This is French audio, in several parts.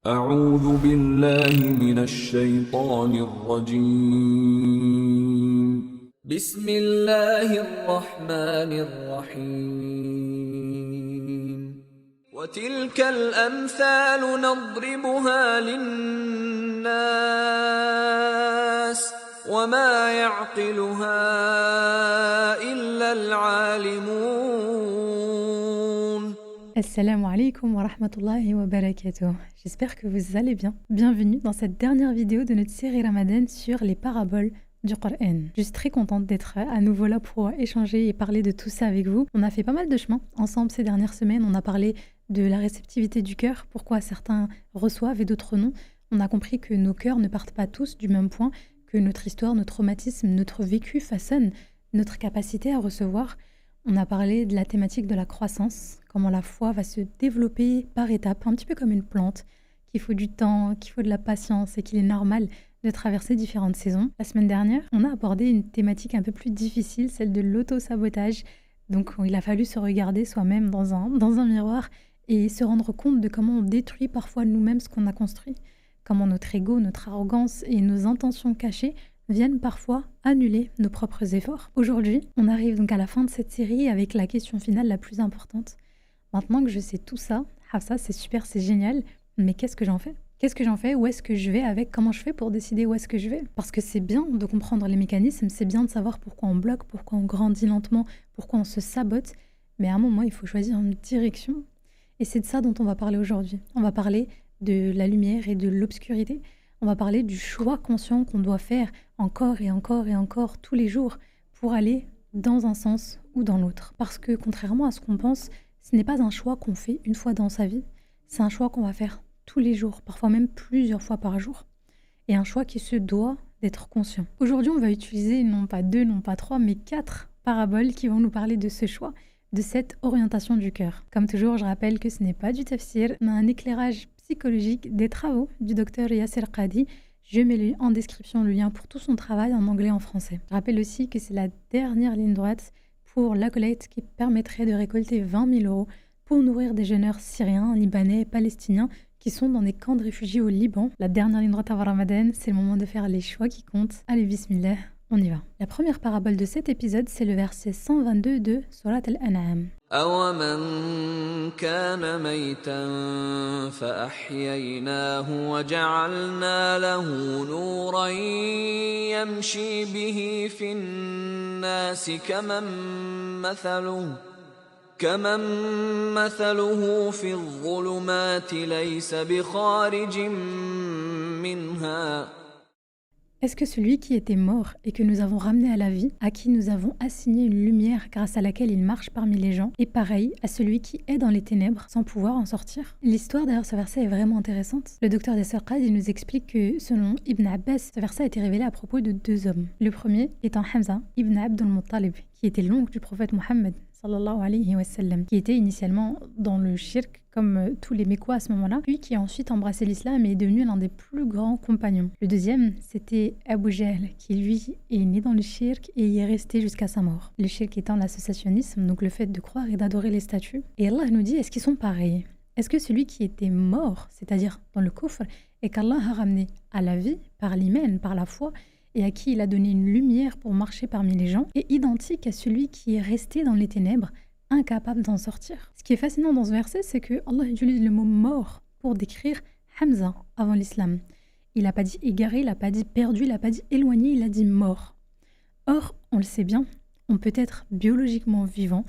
أعوذ بالله من الشيطان الرجيم بسم الله الرحمن الرحيم وتلك الأمثال نضربها للناس وما يعقلها إلا العالمون. Assalamu alaikum wa rahmatullahi wa barakatuh. J'espère que vous allez bien. Bienvenue dans cette dernière vidéo de notre série Ramadan sur les paraboles du Coran. Je suis très contente d'être à nouveau là pour échanger et parler de tout ça avec vous. On a fait pas mal de chemin ensemble ces dernières semaines. On a parlé de la réceptivité du cœur, pourquoi certains reçoivent et d'autres non. On a compris que nos cœurs ne partent pas tous du même point, que notre histoire, notre traumatisme, notre vécu façonnent notre capacité à recevoir. On a parlé de la thématique de la croissance, comment la foi va se développer par étapes, un petit peu comme une plante, qu'il faut du temps, qu'il faut de la patience et qu'il est normal de traverser différentes saisons. La semaine dernière, on a abordé une thématique un peu plus difficile, celle de l'auto-sabotage. Donc il a fallu se regarder soi-même dans un miroir et se rendre compte de comment on détruit parfois nous-mêmes ce qu'on a construit, comment notre ego, notre arrogance et nos intentions cachées viennent parfois annuler nos propres efforts. Aujourd'hui, on arrive donc à la fin de cette série avec la question finale la plus importante. Maintenant que je sais tout ça, Hafsa, c'est super, c'est génial, mais qu'est-ce que j'en fais ? Qu'est-ce que j'en fais ? Où est-ce que je vais avec ? Comment je fais pour décider où est-ce que je vais ? Parce que c'est bien de comprendre les mécanismes, c'est bien de savoir pourquoi on bloque, pourquoi on grandit lentement, pourquoi on se sabote, mais à un moment, il faut choisir une direction. Et c'est de ça dont on va parler aujourd'hui. On va parler de la lumière et de l'obscurité. On va parler du choix conscient qu'on doit faire encore et encore et encore tous les jours pour aller dans un sens ou dans l'autre. Parce que contrairement à ce qu'on pense, ce n'est pas un choix qu'on fait une fois dans sa vie, c'est un choix qu'on va faire tous les jours, parfois même plusieurs fois par jour. Et un choix qui se doit d'être conscient. Aujourd'hui, on va utiliser non pas 2, non pas 3, mais 4 paraboles qui vont nous parler de ce choix, de cette orientation du cœur. Comme toujours, je rappelle que ce n'est pas du tafsir, mais un éclairage psychologique des travaux du docteur Yasser Qadhi. Je mets en description le lien pour tout son travail en anglais et en français. Je rappelle aussi que c'est la dernière ligne droite pour la collecte qui permettrait de récolter 20 000 € pour nourrir des jeûneurs syriens, libanais et palestiniens qui sont dans des camps de réfugiés au Liban. La dernière ligne droite avant Ramadan, c'est le moment de faire les choix qui comptent. Allez, bismillah, on y va. La première parabole de cet épisode, c'est le verset 122 de Surat Al-An'am. أَوَمَنْ كَانَ مَيْتًا فَأَحْيَيْنَاهُ وَجَعَلْنَا لَهُ نُورًا يَمْشِي بِهِ فِي النَّاسِ كَمَنْ مَثَلُهُ فِي الظُّلُمَاتِ لَيْسَ بِخَارِجٍ مِنْهَا. Est-ce que celui qui était mort et que nous avons ramené à la vie, à qui nous avons assigné une lumière grâce à laquelle il marche parmi les gens, est pareil à celui qui est dans les ténèbres sans pouvoir en sortir ? L'histoire derrière ce verset est vraiment intéressante. Le docteur Yasser Qadhi nous explique que selon Ibn Abbas, ce verset a été révélé à propos de 2 hommes. Le premier étant Hamza ibn Abd al-Muttalib, qui était l'oncle du prophète Mohammed sallallahu alayhi wa sallam, qui était initialement dans le shirk comme tous les Mécois à ce moment-là, puis qui a ensuite embrassé l'islam et est devenu l'un des plus grands compagnons. Le deuxième, c'était Abu Jahl, qui lui est né dans le shirk et y est resté jusqu'à sa mort. Le shirk étant l'associationnisme, donc le fait de croire et d'adorer les statues. Et Allah nous dit, est-ce qu'ils sont pareils ? Est-ce que celui qui était mort, c'est-à-dire dans le kufr, et qu'Allah a ramené à la vie par l'iman, par la foi, et à qui il a donné une lumière pour marcher parmi les gens, est identique à celui qui est resté dans les ténèbres, incapable d'en sortir. Ce qui est fascinant dans ce verset, c'est que Allah utilise le mot mort pour décrire Hamza avant l'islam. Il n'a pas dit égaré, il n'a pas dit perdu, il n'a pas dit éloigné, il a dit mort. Or, on le sait bien, on peut être biologiquement vivant,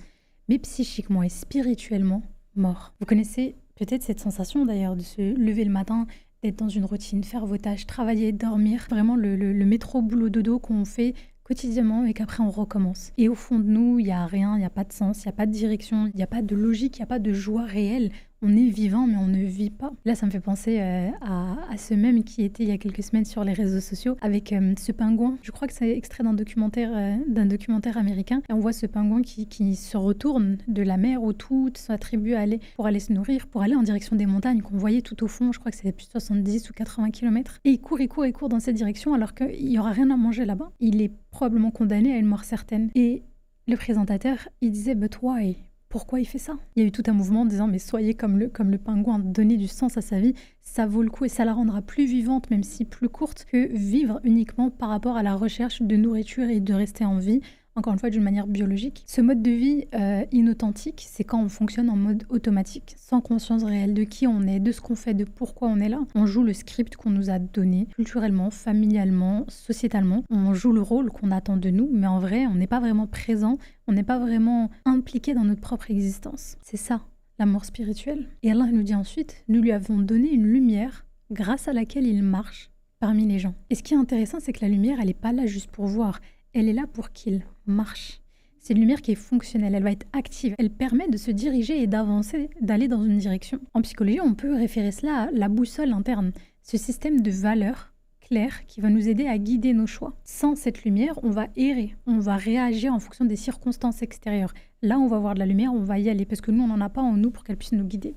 mais psychiquement et spirituellement mort. Vous connaissez peut-être cette sensation d'ailleurs de se lever le matin, d'être dans une routine, faire vos tâches, travailler, dormir, vraiment le métro boulot dodo qu'on fait quotidiennement et qu'après on recommence. Et au fond de nous, il n'y a rien, il n'y a pas de sens, il n'y a pas de direction, il n'y a pas de logique, il n'y a pas de joie réelle. On est vivant, mais on ne vit pas. Là, ça me fait penser à ce mème qui était il y a quelques semaines sur les réseaux sociaux avec ce pingouin. Je crois que c'est extrait d'un documentaire américain. Et on voit ce pingouin qui se retourne de la mer où toute sa tribu allait pour aller se nourrir, pour aller en direction des montagnes qu'on voyait tout au fond. Je crois que c'était plus de 70 ou 80 km. Et il court dans cette direction alors qu'il n'y aura rien à manger là-bas. Il est probablement condamné à une mort certaine. Et le présentateur, il disait « But why ?» pourquoi il fait ça. Il y a eu tout un mouvement disant mais soyez comme le pingouin, donnez du sens à sa vie, ça vaut le coup et ça la rendra plus vivante, même si plus courte, que vivre uniquement par rapport à la recherche de nourriture et de rester en vie, encore une fois d'une manière biologique. Ce mode de vie inauthentique, c'est quand on fonctionne en mode automatique, sans conscience réelle de qui on est, de ce qu'on fait, de pourquoi on est là. On joue le script qu'on nous a donné, culturellement, familialement, sociétalement. On joue le rôle qu'on attend de nous, mais en vrai, on n'est pas vraiment présent, on n'est pas vraiment impliqué dans notre propre existence. C'est ça, la mort spirituelle. Et Allah nous dit ensuite, nous lui avons donné une lumière grâce à laquelle il marche parmi les gens. Et ce qui est intéressant, c'est que la lumière, elle n'est pas là juste pour voir, elle est là pour qu'il marche. C'est une lumière qui est fonctionnelle, elle va être active. Elle permet de se diriger et d'avancer, d'aller dans une direction. En psychologie, on peut référer cela à la boussole interne, ce système de valeurs claires qui va nous aider à guider nos choix. Sans cette lumière, on va errer, on va réagir en fonction des circonstances extérieures. Là, on va voir de la lumière, on va y aller, parce que nous, on n'en a pas en nous pour qu'elle puisse nous guider.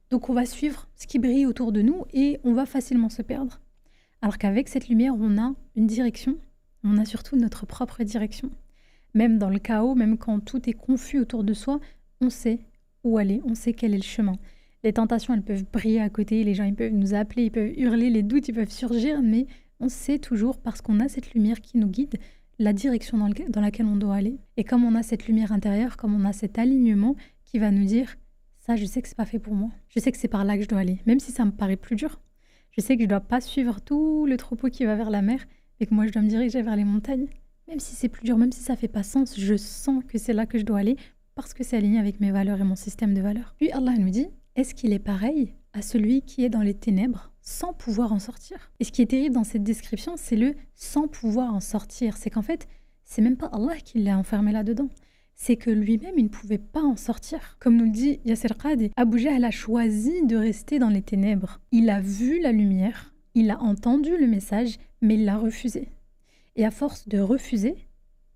Donc, on va suivre ce qui brille autour de nous et on va facilement se perdre. Alors qu'avec cette lumière, on a une direction, on a surtout notre propre direction. Même dans le chaos, même quand tout est confus autour de soi, on sait où aller, on sait quel est le chemin. Les tentations, elles peuvent briller à côté, les gens ils peuvent nous appeler, ils peuvent hurler, les doutes ils peuvent surgir, mais on sait toujours, parce qu'on a cette lumière qui nous guide, la direction dans laquelle on doit aller. Et comme on a cette lumière intérieure, comme on a cet alignement qui va nous dire « ça, je sais que c'est pas fait pour moi, je sais que c'est par là que je dois aller, même si ça me paraît plus dur. Je sais que je dois pas suivre tout le troupeau qui va vers la mer, et que moi je dois me diriger vers les montagnes. Même si c'est plus dur, même si ça fait pas sens, je sens que c'est là que je dois aller parce que c'est aligné avec mes valeurs et mon système de valeurs. » Puis Allah nous dit, est-ce qu'il est pareil à celui qui est dans les ténèbres sans pouvoir en sortir? Et ce qui est terrible dans cette description, c'est le sans pouvoir en sortir. C'est qu'en fait, c'est même pas Allah qui l'a enfermé là-dedans. C'est que lui-même, il ne pouvait pas en sortir. Comme nous le dit Yasser Qadi, Abu Jahl a choisi de rester dans les ténèbres. Il a vu la lumière, il a entendu le message, mais il l'a refusé. Et à force de refuser,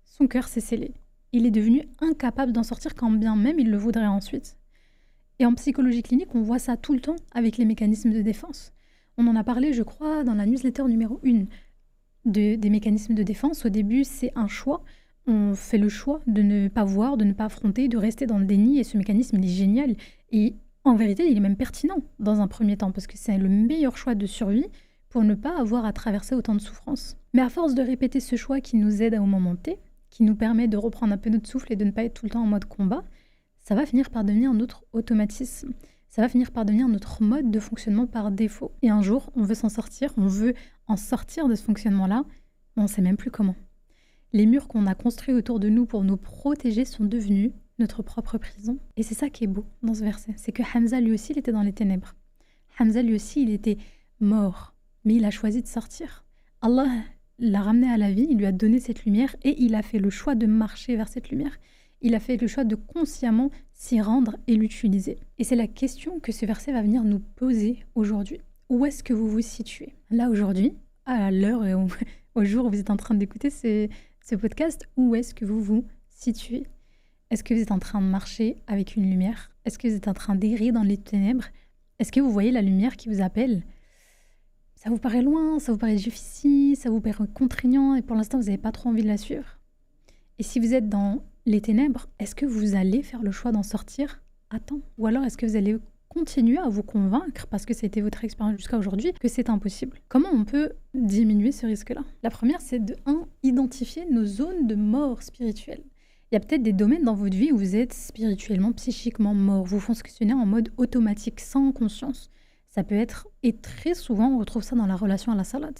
son cœur s'est scellé. Il est devenu incapable d'en sortir quand bien même il le voudrait ensuite. Et en psychologie clinique, on voit ça tout le temps avec les mécanismes de défense. On en a parlé, je crois, dans la newsletter numéro 1 des mécanismes de défense. Au début, c'est un choix. On fait le choix de ne pas voir, de ne pas affronter, de rester dans le déni. Et ce mécanisme, il est génial. Et en vérité, il est même pertinent dans un premier temps parce que c'est le meilleur choix de survie pour ne pas avoir à traverser autant de souffrances. Mais à force de répéter ce choix qui nous aide au moment T, qui nous permet de reprendre un peu notre souffle et de ne pas être tout le temps en mode combat, ça va finir par devenir notre automatisme. Ça va finir par devenir notre mode de fonctionnement par défaut. Et un jour, on veut s'en sortir, on veut en sortir de ce fonctionnement-là, mais on ne sait même plus comment. Les murs qu'on a construits autour de nous pour nous protéger sont devenus notre propre prison. Et c'est ça qui est beau dans ce verset, c'est que Hamza lui aussi, il était dans les ténèbres. Hamza lui aussi, il était mort, mais il a choisi de sortir. Allah l'a ramené à la vie, il lui a donné cette lumière et il a fait le choix de marcher vers cette lumière. Il a fait le choix de consciemment s'y rendre et l'utiliser. Et c'est la question que ce verset va venir nous poser aujourd'hui. Où est-ce que vous vous situez? Là, aujourd'hui, à l'heure et au jour où vous êtes en train d'écouter ce podcast, où est-ce que vous vous situez? Est-ce que vous êtes en train de marcher avec une lumière? Est-ce que vous êtes en train d'errer dans les ténèbres? Est-ce que vous voyez la lumière qui vous appelle? Ça vous paraît loin, ça vous paraît difficile, ça vous paraît contraignant et pour l'instant, vous n'avez pas trop envie de la suivre. Et si vous êtes dans les ténèbres, est-ce que vous allez faire le choix d'en sortir à temps? Ou alors est-ce que vous allez continuer à vous convaincre, parce que c'était votre expérience jusqu'à aujourd'hui, que c'est impossible? Comment on peut diminuer ce risque-là? La première, c'est de identifier nos zones de mort spirituelle. Il y a peut-être des domaines dans votre vie où vous êtes spirituellement, psychiquement mort. Vous fonctionnez en mode automatique, sans conscience. Ça peut être, et très souvent, on retrouve ça dans la relation à la salade.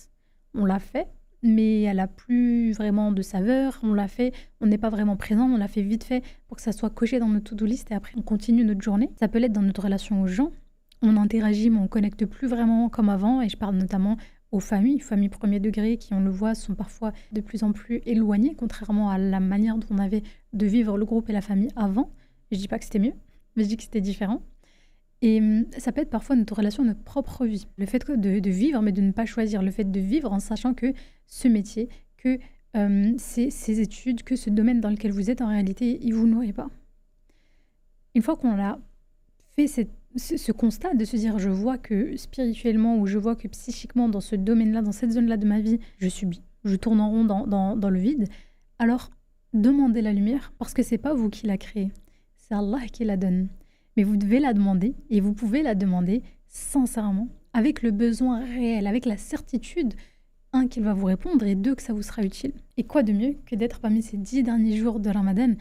On l'a fait, mais elle n'a plus vraiment de saveur. On l'a fait, on n'est pas vraiment présent, on l'a fait vite fait pour que ça soit coché dans notre to-do list et après on continue notre journée. Ça peut l'être dans notre relation aux gens. On interagit, mais on ne connecte plus vraiment comme avant. Et je parle notamment aux familles premier degré qui, on le voit, sont parfois de plus en plus éloignées, contrairement à la manière dont on avait de vivre le groupe et la famille avant. Je ne dis pas que c'était mieux, mais je dis que c'était différent. Et ça peut être parfois notre relation à notre propre vie. Le fait de vivre, mais de ne pas choisir. Le fait de vivre en sachant que ce métier, que ces études, que ce domaine dans lequel vous êtes, en réalité, il ne vous nourrit pas. Une fois qu'on a fait ce constat de se dire, je vois que spirituellement ou je vois que psychiquement, dans ce domaine-là, dans cette zone-là de ma vie, je subis, je tourne en rond dans le vide, alors demandez la lumière, parce que ce n'est pas vous qui la créez. c'est Allah qui la donne. Mais vous devez la demander, et vous pouvez la demander sincèrement, avec le besoin réel, avec la certitude, un, qu'il va vous répondre, et deux, que ça vous sera utile. Et quoi de mieux que d'être parmi ces 10 derniers jours de Ramadan,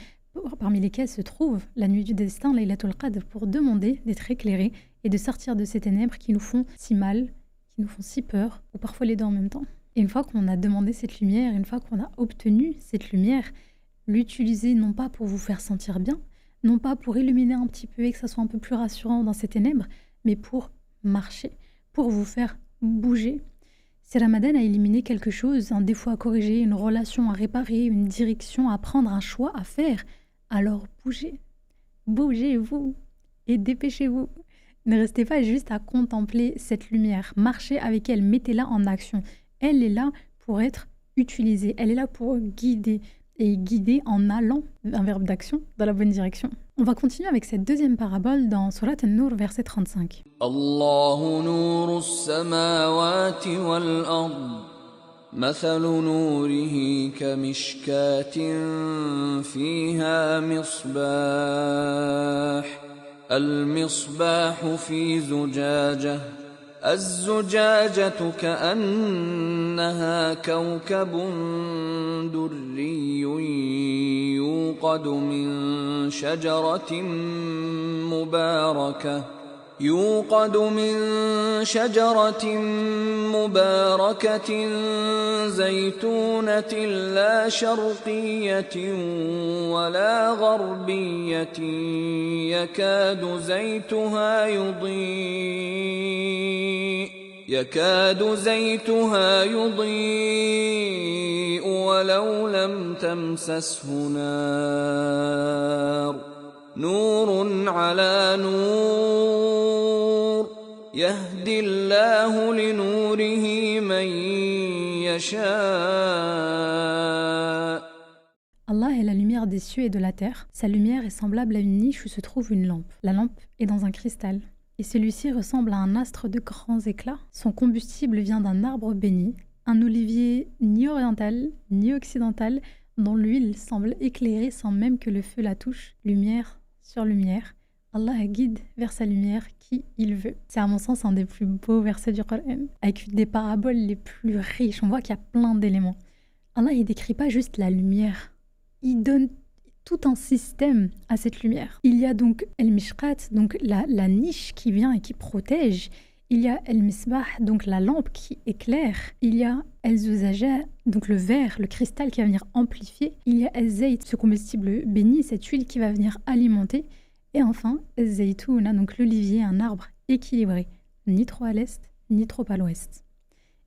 parmi lesquels se trouve la nuit du destin, Laylatul Qadr, pour demander d'être éclairé et de sortir de ces ténèbres qui nous font si mal, qui nous font si peur, ou parfois les deux en même temps. Et une fois qu'on a demandé cette lumière, une fois qu'on a obtenu cette lumière, l'utiliser non pas pour vous faire sentir bien, non pas pour illuminer un petit peu et que ça soit un peu plus rassurant dans ces ténèbres, mais pour marcher, pour vous faire bouger. Si Ramadan a éliminé quelque chose, un défaut à corriger, une relation à réparer, une direction à prendre, un choix à faire, alors bougez. Bougez-vous et dépêchez-vous. Ne restez pas juste à contempler cette lumière. Marchez avec elle, mettez-la en action. Elle est là pour être utilisée. Elle est là pour guider. Et guider en allant, un verbe d'action, dans la bonne direction. On va continuer avec cette deuxième parabole dans Surat An-Nur, verset 35. Allahu nuru as-samawati wal-ard. مثل نوره كمشكاة فيها مصباح المصباح في زجاجة الزجاجة كأنها كوكب دري يوقد من شجرة مباركة زيتونة لا شرقية ولا غربية يكاد زيتها يضيء ولو لم تمسسه نار نور على نور يهدي الله لنوره من يشاء. Allah est la lumière des cieux et de la terre. Sa lumière est semblable à une niche où se trouve une lampe. La lampe est dans un cristal. Et celui-ci ressemble à un astre de grands éclats. Son combustible vient d'un arbre béni, un olivier ni oriental ni occidental, dont l'huile semble éclairer sans même que le feu la touche. Lumière sur lumière, Allah guide vers sa lumière qui il veut. C'est à mon sens un des plus beaux versets du Coran, avec des paraboles les plus riches. On voit qu'il y a plein d'éléments. Allah ne décrit pas juste la lumière, il donne tout un système à cette lumière. Il y a donc El-Mishkat, donc la niche qui vient et qui protège. Il y a El-Misbah, donc la lampe qui éclaire. Il y a El-Zuzaja, donc le verre, le cristal qui va venir amplifier. Il y a El-Zayt, ce combustible béni, cette huile qui va venir alimenter. Et enfin, El-Zaytouna, donc l'olivier, un arbre équilibré, ni trop à l'est, ni trop à l'ouest.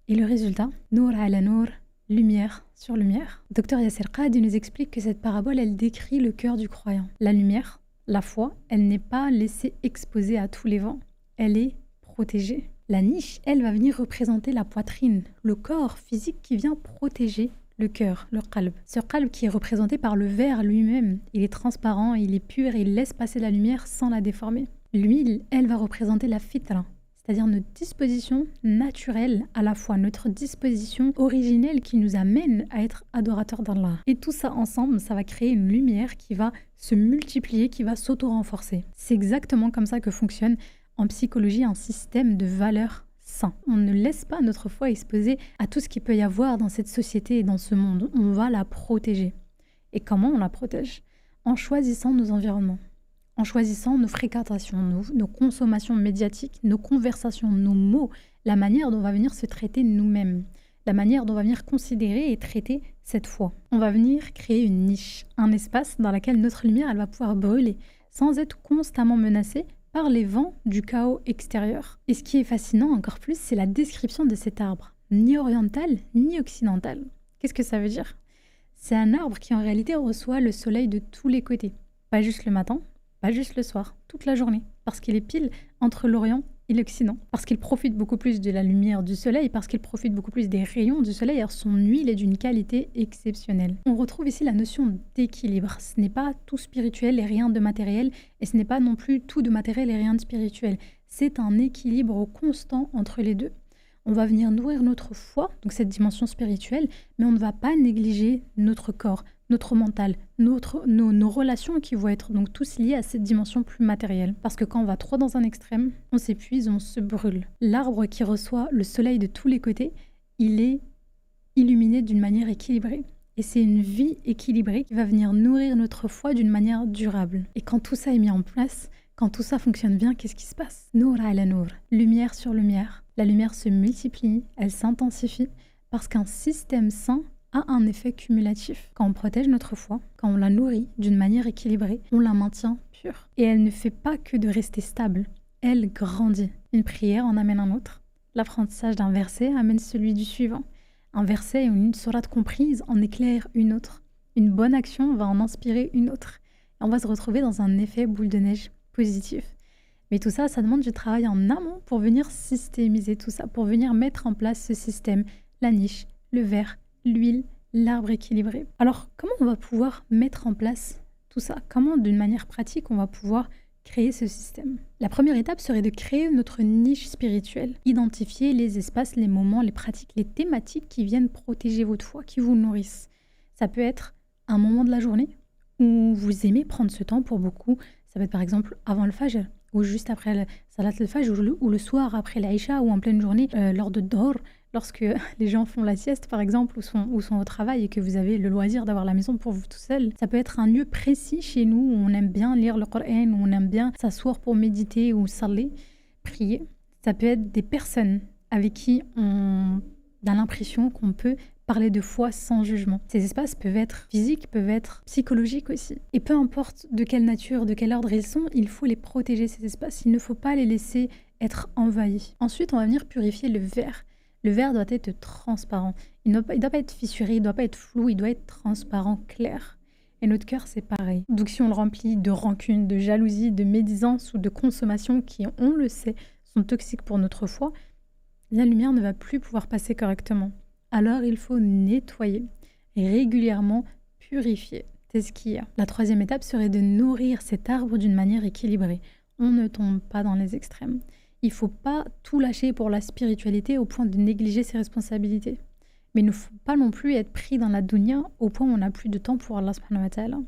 Et le résultat, Nour ala Nour, lumière sur lumière. Dr Yasser Qadi nous explique que cette parabole, elle décrit le cœur du croyant. La lumière, la foi, elle n'est pas laissée exposée à tous les vents. Elle est protégée. La niche, elle, va venir représenter la poitrine, le corps physique qui vient protéger le cœur, le qalb. Ce qalb qui est représenté par le verre lui-même. Il est transparent, il est pur et il laisse passer la lumière sans la déformer. L'huile, elle, va représenter la fitra, c'est-à-dire notre disposition naturelle, à la fois notre disposition originelle qui nous amène à être adorateurs d'Allah. Et tout ça ensemble, ça va créer une lumière qui va se multiplier, qui va s'auto-renforcer. C'est exactement comme ça que fonctionne en psychologie un système de valeurs sain. On ne laisse pas notre foi exposée à tout ce qu'il peut y avoir dans cette société et dans ce monde. On va la protéger. Et comment on la protège ? En choisissant nos environnements. En choisissant nos fréquentations, nos consommations médiatiques, nos conversations, nos mots, la manière dont on va venir se traiter nous-mêmes, la manière dont on va venir considérer et traiter cette foi. On va venir créer une niche, un espace dans lequel notre lumière elle va pouvoir brûler, sans être constamment menacée par les vents du chaos extérieur. Et ce qui est fascinant encore plus, c'est la description de cet arbre, ni oriental ni occidental. Qu'est-ce que ça veut dire ? C'est un arbre qui en réalité reçoit le soleil de tous les côtés, pas juste le matin, pas juste le soir, toute la journée, parce qu'il est pile entre l'Orient et l'Occident, parce qu'il profite beaucoup plus de la lumière du soleil, parce qu'il profite beaucoup plus des rayons du soleil, alors son huile est d'une qualité exceptionnelle. On retrouve ici la notion d'équilibre. Ce n'est pas tout spirituel et rien de matériel, et ce n'est pas non plus tout de matériel et rien de spirituel. C'est un équilibre constant entre les deux. On va venir nourrir notre foi, donc cette dimension spirituelle, mais on ne va pas négliger notre corps, notre mental, nos relations qui vont être donc tous liés à cette dimension plus matérielle. Parce que quand on va trop dans un extrême, on s'épuise, on se brûle. L'arbre qui reçoit le soleil de tous les côtés, il est illuminé d'une manière équilibrée. Et c'est une vie équilibrée qui va venir nourrir notre foi d'une manière durable. Et quand tout ça est mis en place, quand tout ça fonctionne bien, qu'est-ce qui se passe? Nour ala nour, lumière sur lumière. La lumière se multiplie, elle s'intensifie, parce qu'un système sain a un effet cumulatif. Quand on protège notre foi, quand on la nourrit d'une manière équilibrée, on la maintient pure. Et elle ne fait pas que de rester stable, elle grandit. Une prière en amène un autre. L'apprentissage d'un verset amène celui du suivant. Un verset ou une sourate comprise en éclaire une autre. Une bonne action va en inspirer une autre. Et on va se retrouver dans un effet boule de neige positif. Mais tout ça, ça demande du travail en amont pour venir systémiser tout ça, pour venir mettre en place ce système, la niche, le verre, l'huile, l'arbre équilibré. Alors, comment on va pouvoir mettre en place tout ça? Comment, d'une manière pratique, on va pouvoir créer ce système? La première étape serait de créer notre niche spirituelle. Identifier les espaces, les moments, les pratiques, les thématiques qui viennent protéger votre foi, qui vous nourrissent. Ça peut être un moment de la journée où vous aimez prendre ce temps. Pour beaucoup, ça peut être par exemple avant le Fajr, ou juste après le Salat al-Fajr, ou le soir après l'Aïcha, ou en pleine journée, lors de Dhuhr, lorsque les gens font la sieste par exemple, ou sont au travail et que vous avez le loisir d'avoir la maison pour vous tout seul. Ça peut être un lieu précis chez nous où on aime bien lire le Coran, où on aime bien s'asseoir pour méditer ou saler, prier. Ça peut être des personnes avec qui on a l'impression qu'on peut parler de foi sans jugement. Ces espaces peuvent être physiques, peuvent être psychologiques aussi. Et peu importe de quelle nature, de quel ordre ils sont, il faut les protéger, ces espaces. Il ne faut pas les laisser être envahis. Ensuite, on va venir purifier le verre. Le verre doit être transparent. Il ne doit pas être fissuré, il ne doit pas être flou, il doit être transparent, clair. Et notre cœur, c'est pareil. Donc si on le remplit de rancune, de jalousie, de médisance ou de consommation qui, on le sait, sont toxiques pour notre foi, la lumière ne va plus pouvoir passer correctement. Alors il faut nettoyer et régulièrement purifier. C'est ce qu'il y a. La troisième étape serait de nourrir cet arbre d'une manière équilibrée. On ne tombe pas dans les extrêmes. Il ne faut pas tout lâcher pour la spiritualité au point de négliger ses responsabilités. Mais il ne faut pas non plus être pris dans la dunya au point où on n'a plus de temps pour Allah subhanahu wa ta'ala.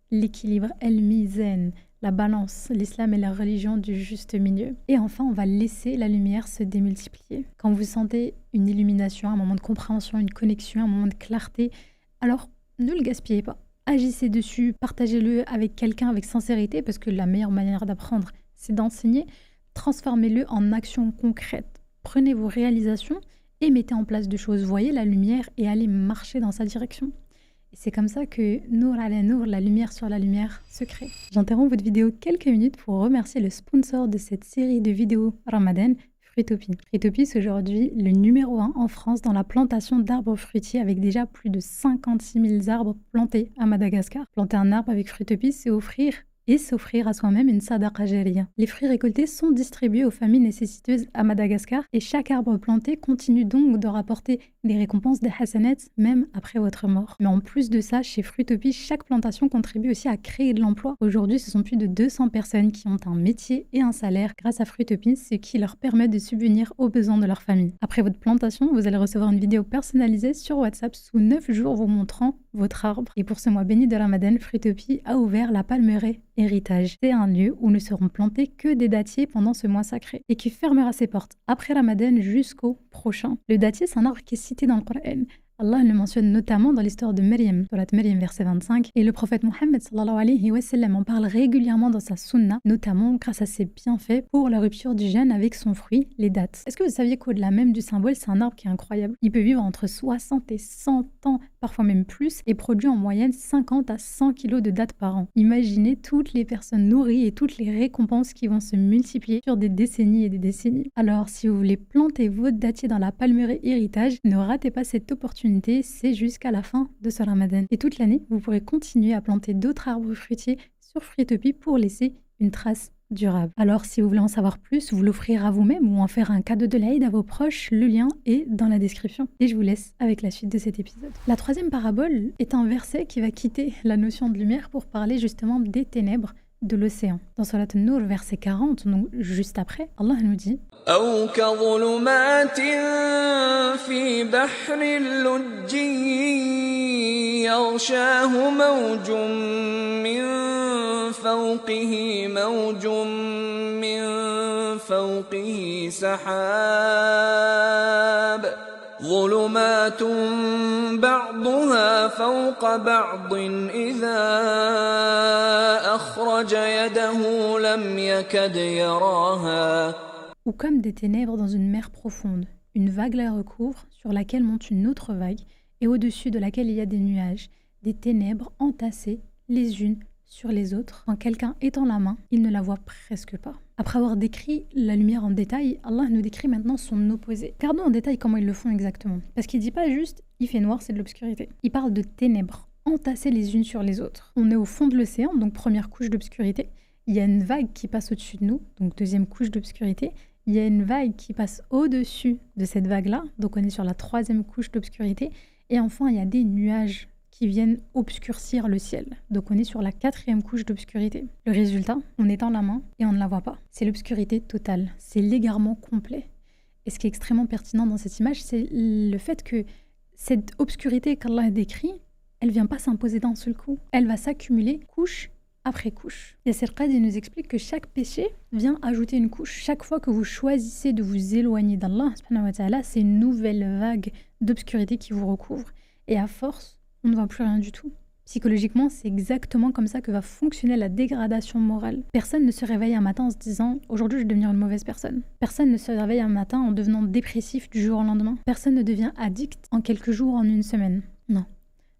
L'équilibre, el-mizan, la balance, l'islam est la religion du juste milieu. Et enfin, on va laisser la lumière se démultiplier. Quand vous sentez une illumination, un moment de compréhension, une connexion, un moment de clarté, alors ne le gaspillez pas. Agissez dessus, partagez-le avec quelqu'un avec sincérité, parce que la meilleure manière d'apprendre, c'est d'enseigner. Transformez-le en action concrète. Prenez vos réalisations et mettez en place des choses. Voyez la lumière et allez marcher dans sa direction. Et c'est comme ça que Nour ala Nour, la lumière sur la lumière, se crée. J'interromps votre vidéo quelques minutes pour remercier le sponsor de cette série de vidéos Ramadan, Fruitopie. Fruitopie, c'est aujourd'hui le numéro 1 en France dans la plantation d'arbres fruitiers avec déjà plus de 56 000 arbres plantés à Madagascar. Planter un arbre avec Fruitopie, c'est offrir et s'offrir à soi-même une sadaqa jariya. Les fruits récoltés sont distribués aux familles nécessiteuses à Madagascar et chaque arbre planté continue donc de rapporter des récompenses des hasanats même après votre mort. Mais en plus de ça, chez Fruitopie, chaque plantation contribue aussi à créer de l'emploi. Aujourd'hui, ce sont plus de 200 personnes qui ont un métier et un salaire grâce à Fruitopie, ce qui leur permet de subvenir aux besoins de leur famille. Après votre plantation, vous allez recevoir une vidéo personnalisée sur WhatsApp sous 9 jours vous montrant votre arbre. Et pour ce mois béni de Ramadan, Fruitopie a ouvert la palmeraie Héritage. C'est un lieu où ne seront plantés que des dattiers pendant ce mois sacré et qui fermera ses portes après Ramadan jusqu'au prochain. Le dattier, c'est un arbre qui est cité dans le Coran. Allah le mentionne notamment dans l'histoire de Maryam, Surat Maryam verset 25, et le prophète Mohammed sallallahu alayhi wa sallam en parle régulièrement dans sa sunna, notamment grâce à ses bienfaits pour la rupture du jeûne avec son fruit, les dattes. Est-ce que vous saviez qu'au-delà même du symbole, c'est un arbre qui est incroyable? Il peut vivre entre 60 et 100 ans, parfois même plus, et produit en moyenne 50 à 100 kilos de dattes par an. Imaginez toutes les personnes nourries et toutes les récompenses qui vont se multiplier sur des décennies et des décennies. Alors, si vous voulez planter votre dattier dans la palmeraie Héritage, ne ratez pas cette opportunité. C'est jusqu'à la fin de ce Ramadan. Et toute l'année, vous pourrez continuer à planter d'autres arbres fruitiers sur Fruitopie pour laisser une trace durable. Alors, si vous voulez en savoir plus, vous l'offrir à vous-même ou en faire un cadeau de l'Aïd à vos proches, le lien est dans la description. Et je vous laisse avec la suite de cet épisode. La troisième parabole est un verset qui va quitter la notion de lumière pour parler justement des ténèbres de l'océan. Dans Surat An-Nur, verset 40, donc juste après, Allah nous dit أو كظلمات في بحر لجي يغشاه موج من فوقه موج من فوقه سحاب ظلمات بعضها فوق بعض إذا أخرج يده لم يكد يراها ou comme des ténèbres dans une mer profonde. Une vague la recouvre, sur laquelle monte une autre vague, et au-dessus de laquelle il y a des nuages, des ténèbres entassées les unes sur les autres. Quand quelqu'un étend la main, il ne la voit presque pas. Après avoir décrit la lumière en détail, Allah nous décrit maintenant son opposé. Regardons en détail comment ils le font exactement. Parce qu'il ne dit pas juste « il fait noir, c'est de l'obscurité ». Il parle de ténèbres, entassées les unes sur les autres. On est au fond de l'océan, donc première couche d'obscurité. Il y a une vague qui passe au-dessus de nous, donc deuxième couche d'obscurité. Il y a une vague qui passe au-dessus de cette vague-là, donc on est sur la troisième couche d'obscurité. Et enfin, il y a des nuages qui viennent obscurcir le ciel. Donc on est sur la quatrième couche d'obscurité. Le résultat, on étend la main et on ne la voit pas. C'est l'obscurité totale, c'est l'égarement complet. Et ce qui est extrêmement pertinent dans cette image, c'est le fait que cette obscurité qu'Allah décrit, elle ne vient pas s'imposer d'un seul coup. Elle va s'accumuler couche après couche. Yasser Qadi nous explique que chaque péché vient ajouter une couche. Chaque fois que vous choisissez de vous éloigner d'Allah, c'est une nouvelle vague d'obscurité qui vous recouvre. Et à force, on ne voit plus rien du tout. Psychologiquement, c'est exactement comme ça que va fonctionner la dégradation morale. Personne ne se réveille un matin en se disant « aujourd'hui je vais devenir une mauvaise personne ». Personne ne se réveille un matin en devenant dépressif du jour au lendemain. Personne ne devient addict en quelques jours, en une semaine. Non.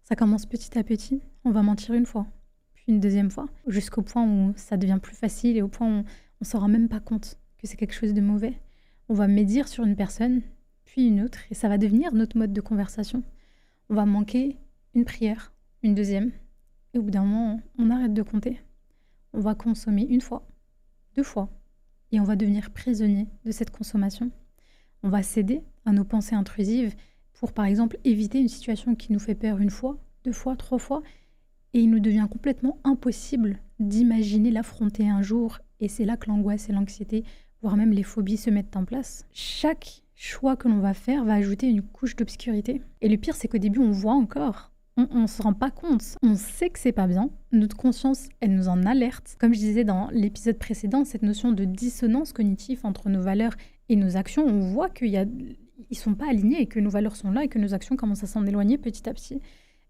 Ça commence petit à petit. On va mentir une fois, puis une deuxième fois, jusqu'au point où ça devient plus facile et au point où on ne se rend même pas compte que c'est quelque chose de mauvais. On va médire sur une personne, puis une autre, et ça va devenir notre mode de conversation. On va manquer une prière, une deuxième, et au bout d'un moment, on arrête de compter. On va consommer une fois, deux fois, et on va devenir prisonnier de cette consommation. On va céder à nos pensées intrusives pour, par exemple, éviter une situation qui nous fait peur une fois, deux fois, trois fois, et il nous devient complètement impossible d'imaginer l'affronter un jour, et c'est là que l'angoisse et l'anxiété, voire même les phobies se mettent en place. Chaque choix que l'on va faire va ajouter une couche d'obscurité. Et le pire, c'est qu'au début, on voit encore. On ne se rend pas compte. On sait que c'est pas bien. Notre conscience, elle nous en alerte. Comme je disais dans l'épisode précédent, cette notion de dissonance cognitive entre nos valeurs et nos actions, on voit qu'ils sont pas alignés et que nos valeurs sont là et que nos actions commencent à s'en éloigner petit à petit.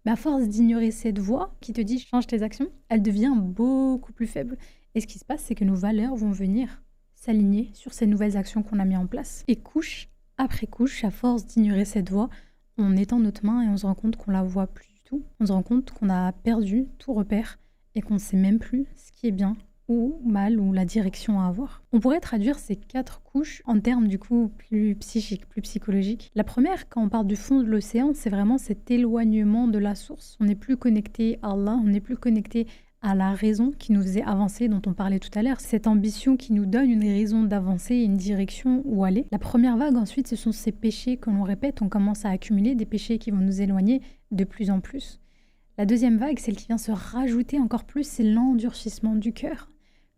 Mais à force d'ignorer cette voix qui te dit « change tes actions », elle devient beaucoup plus faible. Et ce qui se passe, c'est que nos valeurs vont venir s'aligner sur ces nouvelles actions qu'on a mises en place. Et couche après couche, à force d'ignorer cette voix, on étend notre main et on se rend compte qu'on la voit plus du tout. On se rend compte qu'on a perdu tout repère et qu'on ne sait même plus ce qui est bien ou mal ou la direction à avoir. On pourrait traduire ces 4 couches en termes du coup plus psychiques, plus psychologiques. La première, quand on parle du fond de l'océan, c'est vraiment cet éloignement de la source. On n'est plus connecté à Allah, on n'est plus connecté à la raison qui nous faisait avancer, dont on parlait tout à l'heure. Cette ambition qui nous donne une raison d'avancer, une direction où aller. La première vague, ensuite, ce sont ces péchés que l'on répète. On commence à accumuler des péchés qui vont nous éloigner de plus en plus. La deuxième vague, celle qui vient se rajouter encore plus, c'est l'endurcissement du cœur.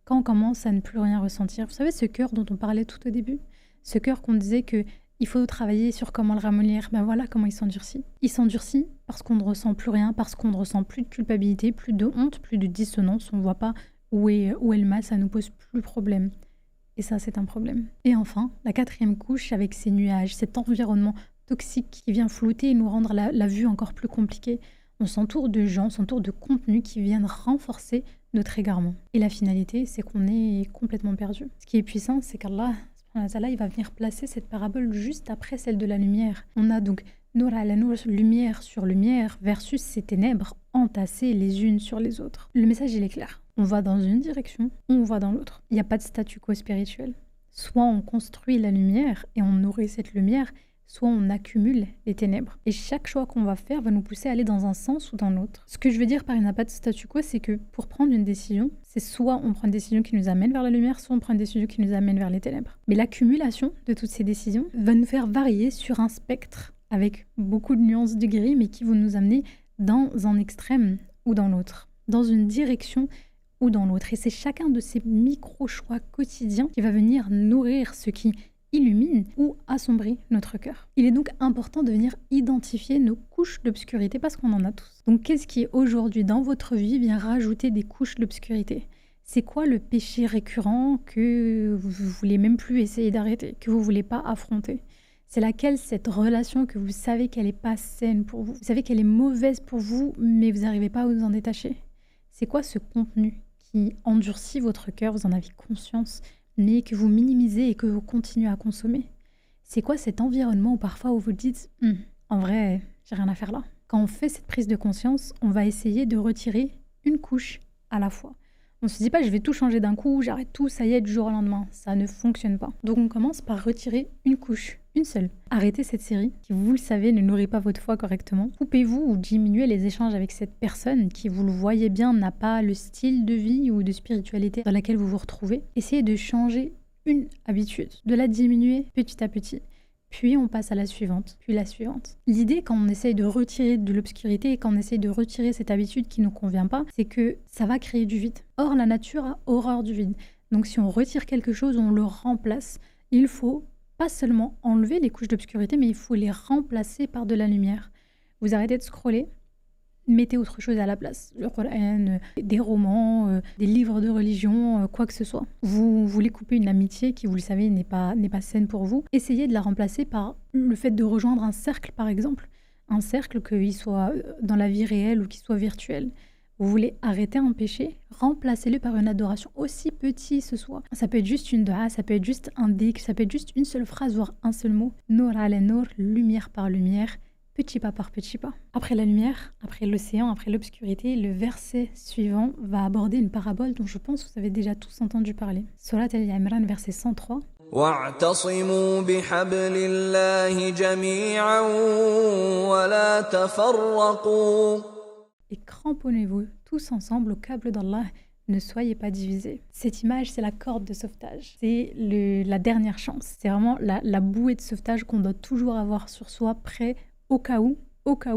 Quand on commence à ne plus rien ressentir. Vous savez, ce cœur dont on parlait tout au début, ce cœur qu'on disait qu'il faut travailler sur comment le ramollir, ben voilà comment il s'endurcit. Il s'endurcit parce qu'on ne ressent plus rien, parce qu'on ne ressent plus de culpabilité, plus de honte, plus de dissonance. On ne voit pas où est le mal, ça ne nous pose plus de problème. Et ça, c'est un problème. Et enfin, la quatrième couche avec ces nuages, cet environnement toxique qui vient flouter et nous rendre la vue encore plus compliquée. On s'entoure de gens, on s'entoure de contenus qui viennent renforcer notre égarement. Et la finalité, c'est qu'on est complètement perdu. Ce qui est puissant, c'est qu'Allah, il va venir placer cette parabole juste après celle de la lumière. On a donc Nour ala Nour, lumière sur lumière, versus ces ténèbres entassées les unes sur les autres. Le message, il est clair. On va dans une direction, on va dans l'autre. Il n'y a pas de statu quo spirituel. Soit on construit la lumière et on nourrit cette lumière, soit on accumule les ténèbres. Et chaque choix qu'on va faire va nous pousser à aller dans un sens ou dans l'autre. Ce que je veux dire par il n'y a pas de statu quo, c'est que pour prendre une décision, c'est soit on prend une décision qui nous amène vers la lumière, soit on prend une décision qui nous amène vers les ténèbres. Mais l'accumulation de toutes ces décisions va nous faire varier sur un spectre avec beaucoup de nuances de gris, mais qui vont nous amener dans un extrême ou dans l'autre, dans une direction ou dans l'autre. Et c'est chacun de ces micro-choix quotidiens qui va venir nourrir ce qui illumine ou assombrit notre cœur. Il est donc important de venir identifier nos couches d'obscurité parce qu'on en a tous. Donc qu'est-ce qui aujourd'hui dans votre vie vient rajouter des couches d'obscurité? C'est quoi le péché récurrent que vous ne voulez même plus essayer d'arrêter, que vous ne voulez pas affronter? C'est laquelle cette relation que vous savez qu'elle n'est pas saine pour vous? Vous savez qu'elle est mauvaise pour vous, mais vous n'arrivez pas à vous en détacher? C'est quoi ce contenu qui endurcit votre cœur, vous en avez conscience, mais que vous minimisez et que vous continuez à consommer? C'est quoi cet environnement où parfois vous vous dites en vrai, j'ai rien à faire là? Quand on fait cette prise de conscience, on va essayer de retirer une couche à la fois. On ne se dit pas je vais tout changer d'un coup, j'arrête tout, ça y est, du jour au lendemain. Ça ne fonctionne pas. Donc on commence par retirer une couche, une seule. Arrêtez cette série qui, vous le savez, ne nourrit pas votre foi correctement. Coupez-vous ou diminuez les échanges avec cette personne qui, vous le voyez bien, n'a pas le style de vie ou de spiritualité dans laquelle vous vous retrouvez. Essayez de changer une habitude, de la diminuer petit à petit. Puis on passe à la suivante, puis la suivante. L'idée quand on essaye de retirer de l'obscurité et quand on essaye de retirer cette habitude qui ne nous convient pas, c'est que ça va créer du vide. Or, la nature a horreur du vide. Donc si on retire quelque chose, on le remplace. Il faut pas seulement enlever les couches d'obscurité, mais il faut les remplacer par de la lumière. Vous arrêtez de scroller, mettez autre chose à la place. Le Coran, des romans, des livres de religion, quoi que ce soit. Vous voulez couper une amitié qui, vous le savez, n'est pas saine pour vous. Essayez de la remplacer par le fait de rejoindre un cercle, par exemple. Un cercle, qu'il soit dans la vie réelle ou qu'il soit virtuel. Vous voulez arrêter un péché, remplacez-le par une adoration, aussi petit ce soit. Ça peut être juste une dua, ça peut être juste un dhikr, ça peut être juste une seule phrase, voire un seul mot. Nour ala nour, lumière par lumière. Petit pas par petit pas. Après la lumière, après l'océan, après l'obscurité, le verset suivant va aborder une parabole dont je pense que vous avez déjà tous entendu parler. Surat Al-Imran, verset 103. واعتصموا بحبل الله جميعا ولا تفرقوا. Et cramponnez-vous tous ensemble au câble d'Allah, ne soyez pas divisés. Cette image, c'est la corde de sauvetage. C'est la dernière chance. C'est vraiment la bouée de sauvetage qu'on doit toujours avoir sur soi, prêt au cas où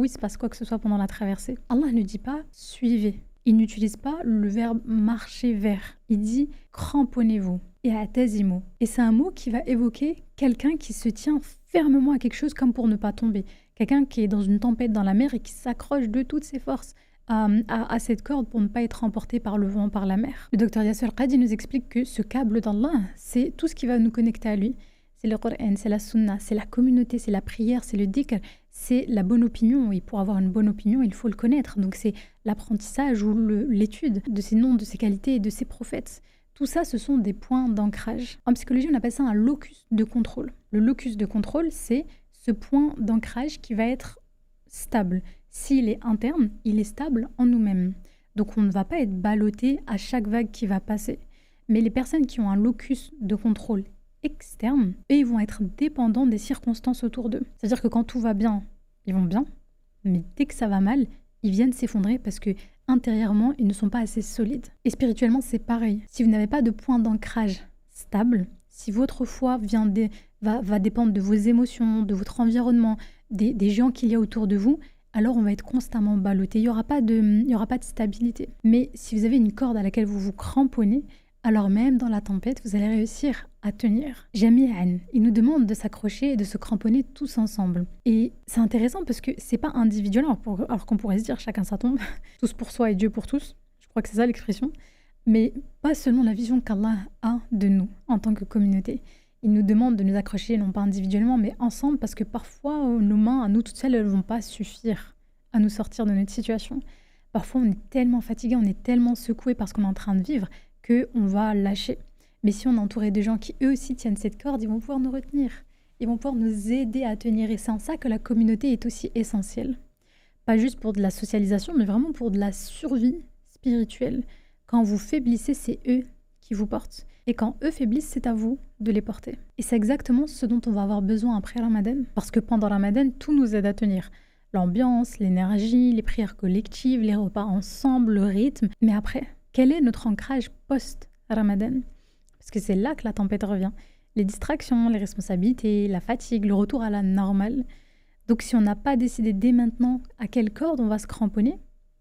il se passe quoi que ce soit pendant la traversée. Allah ne dit pas « suivez ». Il n'utilise pas le verbe « marcher vers ». Il dit « cramponnez-vous » et « atazimo ». Et c'est un mot qui va évoquer quelqu'un qui se tient fermement à quelque chose comme pour ne pas tomber. Quelqu'un qui est dans une tempête dans la mer et qui s'accroche de toutes ses forces à cette corde pour ne pas être emporté par le vent, par la mer. Le docteur Yasser Al-Qadi nous explique que ce câble d'Allah, c'est tout ce qui va nous connecter à lui. C'est le Coran, c'est la Sunna, c'est la communauté, c'est la prière, c'est le dhikr, c'est la bonne opinion. Et pour avoir une bonne opinion, il faut le connaître. Donc c'est l'apprentissage ou l'étude de ses noms, de ses qualités et de ses prophètes. Tout ça, ce sont des points d'ancrage. En psychologie, on appelle ça un locus de contrôle. Le locus de contrôle, c'est ce point d'ancrage qui va être stable. S'il est interne, il est stable en nous-mêmes. Donc on ne va pas être ballotté à chaque vague qui va passer. Mais les personnes qui ont un locus de contrôle externe, et ils vont être dépendants des circonstances autour d'eux. C'est-à-dire que quand tout va bien, ils vont bien, mais dès que ça va mal, ils viennent s'effondrer parce que intérieurement, ils ne sont pas assez solides. Et spirituellement, c'est pareil. Si vous n'avez pas de point d'ancrage stable, si votre foi va dépendre de vos émotions, de votre environnement, des gens qu'il y a autour de vous, alors on va être constamment ballotté. Il n'y aura pas de stabilité. Mais si vous avez une corde à laquelle vous vous cramponnez, alors même dans la tempête, vous allez réussir à tenir. Jami'an, il nous demande de s'accrocher et de se cramponner tous ensemble. Et c'est intéressant parce que c'est pas individuel, alors qu'on pourrait se dire chacun sa tombe, tous pour soi et Dieu pour tous. Je crois que c'est ça l'expression. Mais pas seulement la vision qu'Allah a de nous en tant que communauté. Il nous demande de nous accrocher, non pas individuellement, mais ensemble, parce que parfois, nos mains, à nous toutes seules, elles ne vont pas suffire à nous sortir de notre situation. Parfois, on est tellement fatigué, on est tellement secoué par ce qu'on est en train de vivre, qu'on va lâcher. Mais si on est entouré de gens qui, eux aussi, tiennent cette corde, ils vont pouvoir nous retenir. Ils vont pouvoir nous aider à tenir. Et c'est en ça que la communauté est aussi essentielle. Pas juste pour de la socialisation, mais vraiment pour de la survie spirituelle. Quand vous faiblissez, c'est eux qui vous portent. Et quand eux faiblissent, c'est à vous de les porter. Et c'est exactement ce dont on va avoir besoin après Ramadan. Parce que pendant Ramadan, tout nous aide à tenir. L'ambiance, l'énergie, les prières collectives, les repas ensemble, le rythme. Mais après, quel est notre ancrage post-Ramadan ? Parce que c'est là que la tempête revient. Les distractions, les responsabilités, la fatigue, le retour à la normale. Donc si on n'a pas décidé dès maintenant à quelle corde on va se cramponner,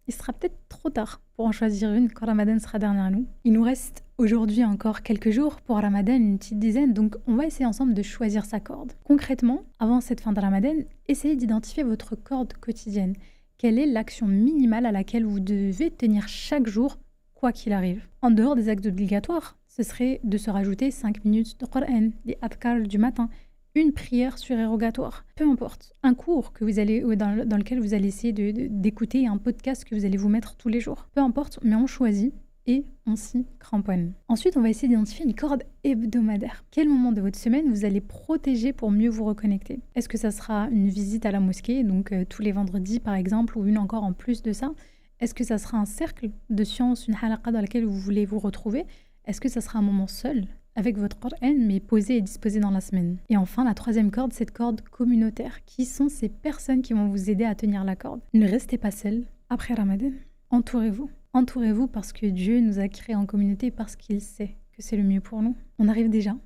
il sera peut-être trop tard pour en choisir une quand Ramadan sera derrière nous. Il nous reste aujourd'hui encore quelques jours pour Ramadan, une petite dizaine, donc on va essayer ensemble de choisir sa corde. Concrètement, avant cette fin de Ramadan, essayez d'identifier votre corde quotidienne. Quelle est l'action minimale à laquelle vous devez tenir chaque jour, quoi qu'il arrive? En dehors des actes obligatoires, ce serait de se rajouter 5 minutes de Coran, des adkar du matin, une prière surérogatoire, peu importe, un cours que vous allez, dans lequel vous allez essayer d'écouter, un podcast que vous allez vous mettre tous les jours. Peu importe, mais on choisit et on s'y cramponne. Ensuite, on va essayer d'identifier une corde hebdomadaire. Quel moment de votre semaine vous allez protéger pour mieux vous reconnecter? Est-ce que ça sera une visite à la mosquée, donc tous les vendredis par exemple, ou une encore en plus de ça? Est-ce que ça sera un cercle de science, une halaqa dans laquelle vous voulez vous retrouver? Est-ce que ça sera un moment seul avec votre Coran, mais posé et disposé dans la semaine? Et enfin, la troisième corde, cette corde communautaire. Qui sont ces personnes qui vont vous aider à tenir la corde? Ne restez pas seul après Ramadan. Entourez-vous. Entourez-vous parce que Dieu nous a créés en communauté, parce qu'il sait que c'est le mieux pour nous. On arrive déjà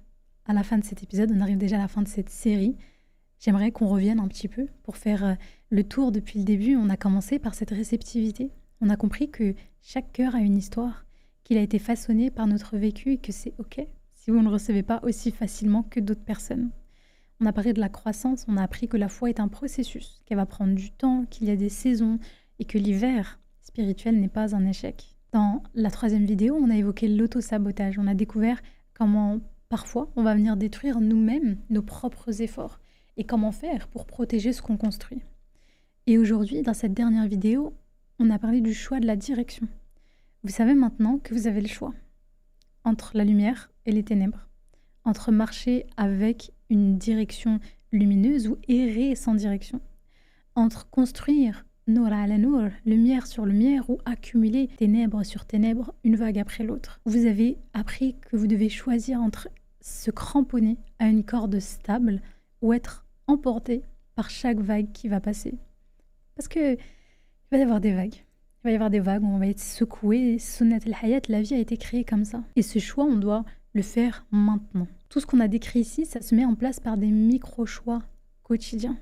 à la fin de cet épisode, on arrive déjà à la fin de cette série. J'aimerais qu'on revienne un petit peu pour faire le tour depuis le début. On a commencé par cette réceptivité. On a compris que chaque cœur a une histoire, qu'il a été façonné par notre vécu et que c'est OK si vous ne le recevez pas aussi facilement que d'autres personnes. On a parlé de la croissance, on a appris que la foi est un processus, qu'elle va prendre du temps, qu'il y a des saisons et que l'hiver spirituel n'est pas un échec. Dans la troisième vidéo, on a évoqué l'auto-sabotage. On a découvert comment parfois on va venir détruire nous-mêmes nos propres efforts et comment faire pour protéger ce qu'on construit. Et aujourd'hui, dans cette dernière vidéo, on a parlé du choix de la direction. Vous savez maintenant que vous avez le choix entre la lumière et les ténèbres, entre marcher avec une direction lumineuse ou errer sans direction, entre construire nour ala nour, lumière sur lumière, ou accumuler ténèbres sur ténèbres, une vague après l'autre. Vous avez appris que vous devez choisir entre se cramponner à une corde stable ou être emporté par chaque vague qui va passer. Parce que il va y avoir des vagues. Il va y avoir des vagues où on va être secoué. Sunnat al-hayat, la vie a été créée comme ça. Et ce choix, on doit le faire maintenant. Tout ce qu'on a décrit ici, ça se met en place par des micro-choix quotidiens.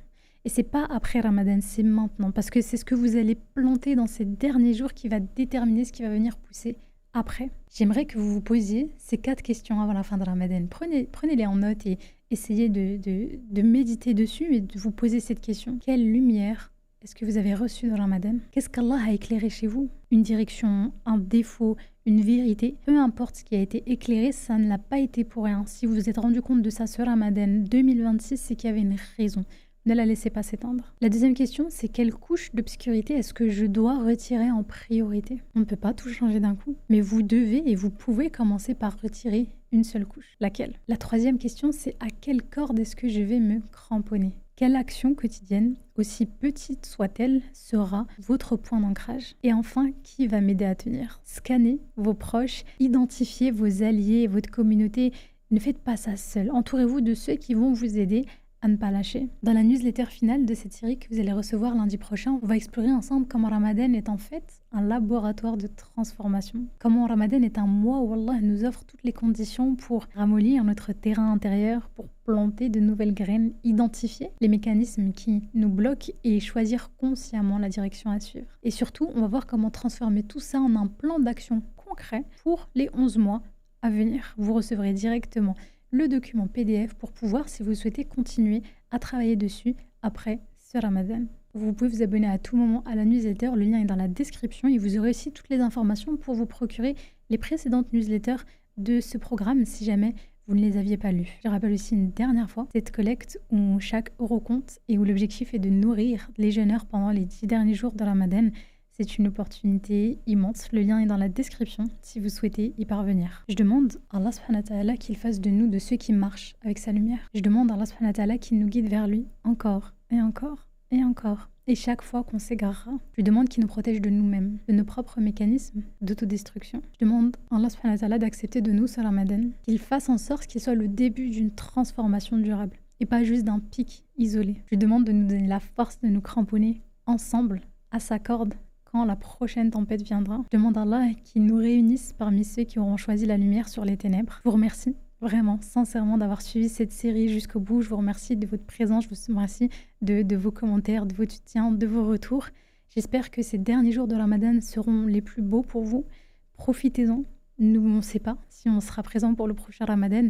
Et c'est pas après Ramadan, c'est maintenant. Parce que c'est ce que vous allez planter dans ces derniers jours qui va déterminer ce qui va venir pousser après. J'aimerais que vous vous posiez ces 4 questions avant la fin de Ramadan. Prenez-les en note et essayez de méditer dessus et de vous poser cette question. Quelle lumière est-ce que vous avez reçu dans Ramadan? Qu'est-ce qu'Allah a éclairé chez vous? Une direction, un défaut, une vérité? Peu importe ce qui a été éclairé, ça ne l'a pas été pour rien. Si vous vous êtes rendu compte de ça ce Ramadan 2026, c'est qu'il y avait une raison. Ne la laissez pas s'éteindre. La deuxième question, c'est quelle couche d'obscurité est-ce que je dois retirer en priorité? On ne peut pas tout changer d'un coup, mais vous devez et vous pouvez commencer par retirer une seule couche. Laquelle? La troisième question, c'est à quelle corde est-ce que je vais me cramponner? Quelle action quotidienne, aussi petite soit-elle, sera votre point d'ancrage? Et enfin, qui va m'aider à tenir? Scannez vos proches, identifiez vos alliés, votre communauté. Ne faites pas ça seul. Entourez-vous de ceux qui vont vous aider à ne pas lâcher. Dans la newsletter finale de cette série que vous allez recevoir lundi prochain, on va explorer ensemble comment Ramadan est en fait un laboratoire de transformation. Comment Ramadan est un mois où Allah nous offre toutes les conditions pour ramollir notre terrain intérieur, pour planter de nouvelles graines, identifier les mécanismes qui nous bloquent et choisir consciemment la direction à suivre. Et surtout, on va voir comment transformer tout ça en un plan d'action concret pour les 11 mois à venir. Vous recevrez directement le document PDF pour pouvoir, si vous souhaitez, continuer à travailler dessus après ce Ramadan. Vous pouvez vous abonner à tout moment à la newsletter, le lien est dans la description et vous aurez aussi toutes les informations pour vous procurer les précédentes newsletters de ce programme si jamais vous ne les aviez pas lues. Je rappelle aussi une dernière fois cette collecte où chaque euro compte et où l'objectif est de nourrir les jeûneurs pendant les 10 derniers jours de Ramadan. C'est une opportunité immense. Le lien est dans la description si vous souhaitez y parvenir. Je demande à Allah subhanahu wa ta'ala qu'il fasse de nous de ceux qui marchent avec sa lumière. Je demande à Allah subhanahu wa ta'ala qu'il nous guide vers lui encore et encore et encore. Et chaque fois qu'on s'égarera, je demande qu'il nous protège de nous-mêmes, de nos propres mécanismes d'autodestruction. Je demande à Allah subhanahu wa ta'ala d'accepter de nous ce Ramadan, qu'il fasse en sorte qu'il soit le début d'une transformation durable et pas juste d'un pic isolé. Je demande de nous donner la force de nous cramponner ensemble à sa corde quand la prochaine tempête viendra. Je demande à Allah qu'il nous réunisse parmi ceux qui auront choisi la lumière sur les ténèbres. Je vous remercie vraiment, sincèrement, d'avoir suivi cette série jusqu'au bout. Je vous remercie de votre présence, je vous remercie de vos commentaires, de votre soutien, de vos retours. J'espère que ces derniers jours de Ramadan seront les plus beaux pour vous. Profitez-en. Nous, on ne sait pas si on sera présent pour le prochain Ramadan.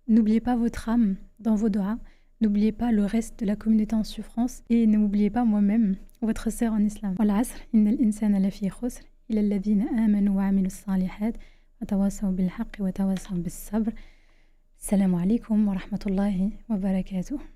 N'oubliez pas votre âme dans vos doigts. N'oubliez pas le reste de la communauté en souffrance. Et n'oubliez pas moi-même, votre sœur en islam. Wal asr, innal insana lafi khusr, illa alladhina amanu wa amilu s-salihat, wa tawasaw bil haqqi wa tawasaw bis sabr. Assalamu alaikum wa rahmatullahi wa barakatuh.